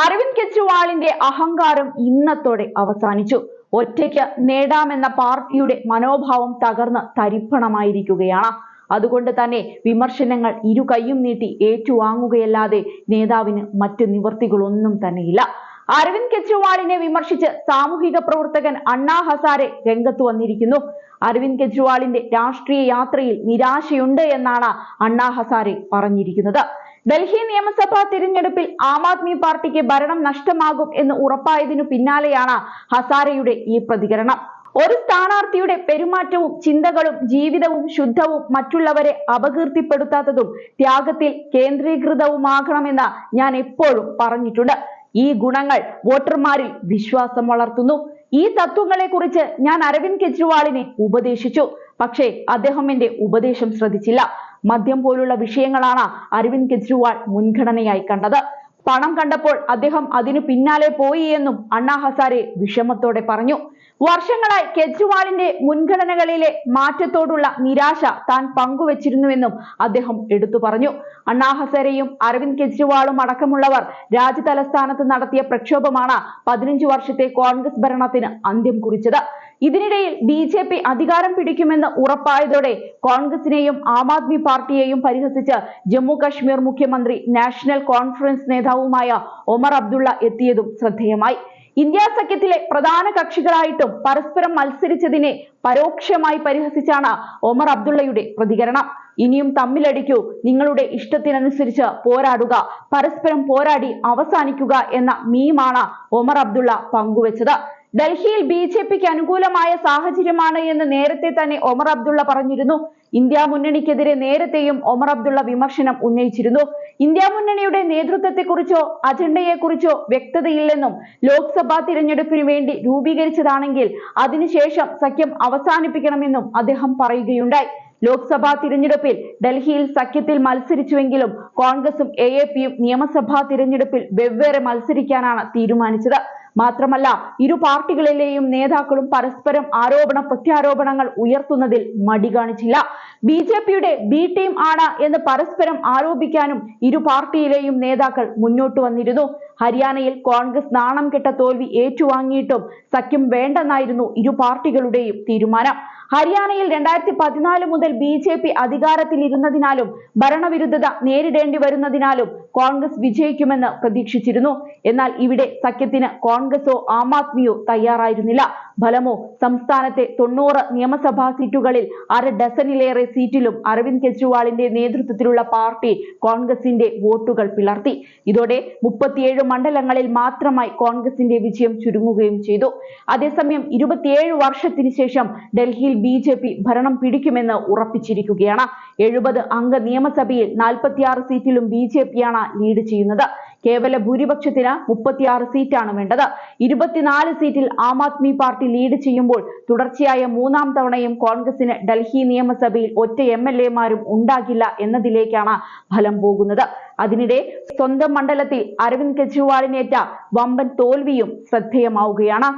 അരവിന്ദ് കെജ്രിവാളിന്റെ അഹങ്കാരം ഇന്നത്തോടെ അവസാനിച്ചു. ഒറ്റയ്ക്ക് നേടാമെന്ന പാർട്ടിയുടെ മനോഭാവം തകർന്ന് തരിപ്പണമായിരിക്കുകയാണ്. അതുകൊണ്ട് തന്നെ വിമർശനങ്ങൾ ഇരു കൈയും നീട്ടി ഏറ്റുവാങ്ങുകയല്ലാതെ നേതാവിന് മറ്റ് നിവൃത്തികളൊന്നും തന്നെയില്ല. അരവിന്ദ് കെജ്രിവാളിനെ വിമർശിച്ച് സാമൂഹിക പ്രവർത്തകൻ അണ്ണാ ഹസാരെ രംഗത്ത് വന്നിരിക്കുന്നു. അരവിന്ദ് കെജ്രിവാളിന്റെ രാഷ്ട്രീയ യാത്രയിൽ നിരാശയുണ്ട് എന്നാണ് അണ്ണാ ഹസാരെ പറഞ്ഞിരിക്കുന്നത്. ഡൽഹി നിയമസഭാ തിരഞ്ഞെടുപ്പിൽ ആം ആദ്മി പാർട്ടിക്ക് ഭരണം നഷ്ടമാകും എന്ന് ഉറപ്പായതിനു പിന്നാലെയാണ് ഹസാരെയുടെ ഈ പ്രതികരണം. ഒരു സ്ഥാനാർത്ഥിയുടെ പെരുമാറ്റവും ചിന്തകളും ജീവിതവും ശുദ്ധവും മറ്റുള്ളവരെ അപകീർത്തിപ്പെടുത്താത്തതും ത്യാഗത്തിൽ കേന്ദ്രീകൃതവുമാകണമെന്ന് ഞാൻ എപ്പോഴും പറഞ്ഞിട്ടുണ്ട്. ഈ ഗുണങ്ങൾ വോട്ടർമാരിൽ വിശ്വാസം വളർത്തുന്നു. ഈ തത്വങ്ങളെ കുറിച്ച് ഞാൻ അരവിന്ദ് കെജ്രിവാളിനെ ഉപദേശിച്ചു. പക്ഷേ അദ്ദേഹം എന്റെ ഉപദേശം ശ്രദ്ധിച്ചില്ല. മദ്യം പോലുള്ള വിഷയങ്ങളാണ് അരവിന്ദ് കെജ്രിവാൾ മുൻഗണനയായി കണ്ടത്. പണം കണ്ടപ്പോൾ അദ്ദേഹം അതിനു പിന്നാലെ പോയി എന്നും അണ്ണാ ഹസാരെ വിഷമത്തോടെ പറഞ്ഞു. വർഷങ്ങളായി കെജ്രിവാളിന്റെ മുൻഗണനകളിലെ മാറ്റത്തോടുള്ള നിരാശ താൻ പങ്കുവച്ചിരുന്നുവെന്നും അദ്ദേഹം എടുത്തു പറഞ്ഞു. അണ്ണാ ഹസാരെയും അരവിന്ദ് കെജ്രിവാളും അടക്കമുള്ളവർ രാജ്യതലസ്ഥാനത്ത് നടത്തിയ പ്രക്ഷോഭമാണ് 15 വർഷത്തെ കോൺഗ്രസ് ഭരണത്തിന് അന്ത്യം കുറിച്ചത്. ഇതിനിടയിൽ BJP അധികാരം പിടിക്കുമെന്ന് ഉറപ്പായതോടെ കോൺഗ്രസിനെയും ആം ആദ്മി പാർട്ടിയെയും പരിഹസിച്ച് ജമ്മു കശ്മീർ മുഖ്യമന്ത്രി നാഷണൽ കോൺഫറൻസ് നേതാവുമായ ഒമർ അബ്ദുള്ള എത്തിയതും ശ്രദ്ധേയമായി. ഇന്ത്യ സഖ്യത്തിലെ പ്രധാന കക്ഷികളായിട്ടും പരസ്പരം മത്സരിച്ചതിനെ പരോക്ഷമായി പരിഹസിച്ചാണ് ഒമർ അബ്ദുള്ളയുടെ പ്രതികരണം. ഇനിയും തമ്മിലടിക്കൂ, നിങ്ങളുടെ ഇഷ്ടത്തിനനുസരിച്ച് പോരാടുക, പരസ്പരം പോരാടി അവസാനിക്കുക എന്ന മീമാണ് ഒമർ അബ്ദുള്ള പങ്കുവച്ചത്. ഡൽഹിയിൽ BJPക്ക് അനുകൂലമായ സാഹചര്യമാണ് എന്ന് നേരത്തെ തന്നെ ഒമർ അബ്ദുള്ള പറഞ്ഞിരുന്നു. ഇന്ത്യ മുന്നണിക്കെതിരെ നേരത്തെയും ഒമർ അബ്ദുള്ള വിമർശനം ഉന്നയിച്ചിരുന്നു. ഇന്ത്യ മുന്നണിയുടെ നേതൃത്വത്തെക്കുറിച്ചോ അജണ്ടയെക്കുറിച്ചോ വ്യക്തതയില്ലെന്നും ലോക്സഭാ തിരഞ്ഞെടുപ്പിന് വേണ്ടി രൂപീകരിച്ചതാണെങ്കിൽ അതിനുശേഷം സഖ്യം അവസാനിപ്പിക്കണമെന്നും അദ്ദേഹം പറയുകയുണ്ടായി. ലോക്സഭാ തിരഞ്ഞെടുപ്പിൽ ഡൽഹിയിൽ സഖ്യത്തിൽ മത്സരിച്ചുവെങ്കിലും കോൺഗ്രസും AAPയും നിയമസഭാ തിരഞ്ഞെടുപ്പിൽ വെവ്വേറെ മത്സരിക്കാനാണ് തീരുമാനിച്ചത്. മാത്രമല്ല, ഇരു പാർട്ടികളിലെയും നേതാക്കളും പരസ്പരം ആരോപണ പ്രത്യാരോപണങ്ങൾ ഉയർത്തുന്നതിൽ മടി കാണിച്ചില്ല. BJPയുടെ B ടീം ആണ് എന്ന് പരസ്പരം ആരോപിക്കാനും ഇരു പാർട്ടിയിലെയും നേതാക്കൾ മുന്നോട്ട് വന്നിരുന്നു. ഹരിയാനയിൽ കോൺഗ്രസ് നാണം കെട്ട തോൽവി ഏറ്റുവാങ്ങിയിട്ടും സഖ്യം വേണ്ടെന്നായിരുന്നു ഇരു പാർട്ടികളുടെയും തീരുമാനം. ഹരിയാനയിൽ 2014 മുതൽ BJP അധികാരത്തിലിരുന്നതിനാലും ഭരണവിരുദ്ധത നേരിടേണ്ടി വരുന്നതിനാലും കോൺഗ്രസ് വിജയിക്കുമെന്ന് പ്രതീക്ഷിച്ചിരുന്നു. എന്നാൽ ഇവിടെ സഖ്യത്തിന് കോൺഗ്രസോ ആം ആദ്മിയോ തയ്യാറായിരുന്നില്ല. ഫലമോ സംസ്ഥാനത്തെ 90 നിയമസഭാ സീറ്റുകളിൽ 1/2 ഡസനിലേറെ സീറ്റിലും അരവിന്ദ് കെജ്രിവാളിന്റെ നേതൃത്വത്തിലുള്ള പാർട്ടി കോൺഗ്രസിന്റെ വോട്ടുകൾ പിളർത്തി. ഇതോടെ 37 മണ്ഡലങ്ങളിൽ മാത്രമായി കോൺഗ്രസിന്റെ വിജയം ചുരുങ്ങുകയും ചെയ്തു. അതേസമയം 27 വർഷത്തിന് ശേഷം ഡൽഹിയിൽ BJP ഭരണം പിടിക്കുമെന്ന് ഉറപ്പിച്ചിരിക്കുകയാണ്. 70 അംഗ നിയമസഭയിൽ 46 സീറ്റിലും BJPയാണ് ലീഡ് ചെയ്യുന്നത്. കേവല ഭൂരിപക്ഷത്തിന് 36 സീറ്റാണ് വേണ്ടത്. 24 സീറ്റിൽ ആം ആദ്മി പാർട്ടി ലീഡ് ചെയ്യുമ്പോൾ തുടർച്ചയായ 3-ാം തവണയും കോൺഗ്രസിന് ഡൽഹി നിയമസഭയിൽ ഒറ്റ MLA-മാരും ഉണ്ടാകില്ല എന്നതിലേക്കാണ് ഫലം പോകുന്നത്. അതിനിടെ സ്വന്തം മണ്ഡലത്തിൽ അരവിന്ദ് കെജ്രിവാളിനേറ്റ വമ്പൻ തോൽവിയും ശ്രദ്ധേയമാവുകയാണ്.